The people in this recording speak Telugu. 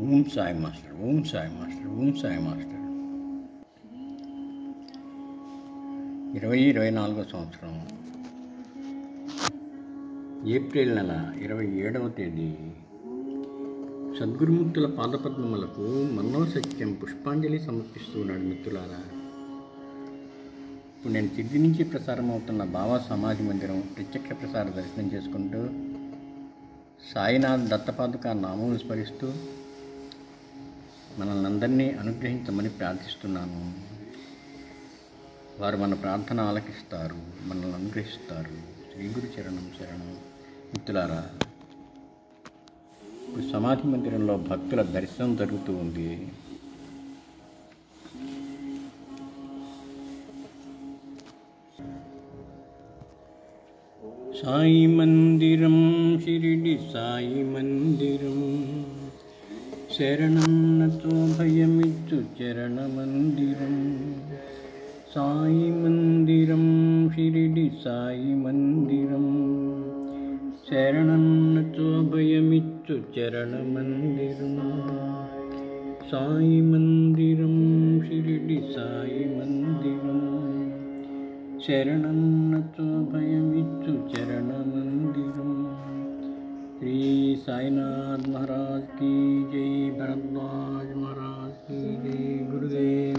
Om Sai master, Om Sai master, Om Sai master. 2024 సంవత్సరం ఏప్రిల్ నెల 27వ తేదీ సద్గురుమూర్తుల పాదపద్మములకు మన్నో సత్యం పుష్పాంజలి సమర్పిస్తున్నాడు. మిత్రులారా, ఇప్పుడు నేను సిద్ధి నుంచి ప్రసారం అవుతున్న బాబా సమాధి మందిరం ప్రత్యక్ష ప్రసార దర్శనం చేసుకుంటూ సాయినాథ్ దత్తపాదుక నామం స్మరిస్తూ మనల్ని అందరినీ అనుగ్రహించమని ప్రార్థిస్తున్నాను. వారు మన ప్రార్థన ఆలకిస్తారు, మనల్ని అనుగ్రహిస్తారు. శ్రీ గురు చరణం శరణం. మిత్రులారా, ఇప్పుడు సమాధి మందిరంలో భక్తుల దర్శనం జరుగుతూ ఉంది. సాయి మందిరం, షిరిడి సాయి మందిరం, శరణన్నతో భయమిచ్చు చరణ మందిరం. సాయి మందిరం, షిరిడి సాయి మందిరం, శరణన్నతో భయమిచ్చు చరణ మందిరం. సాయి మందిరం, షిరిడి సాయి మందిరం, శరణన్నతో భయమిచ్చు చరణ మందిరం. శ్రీ సాయినాథ్ महाराज की जय, भरद्वाज महाराज की जय, गुरुदेव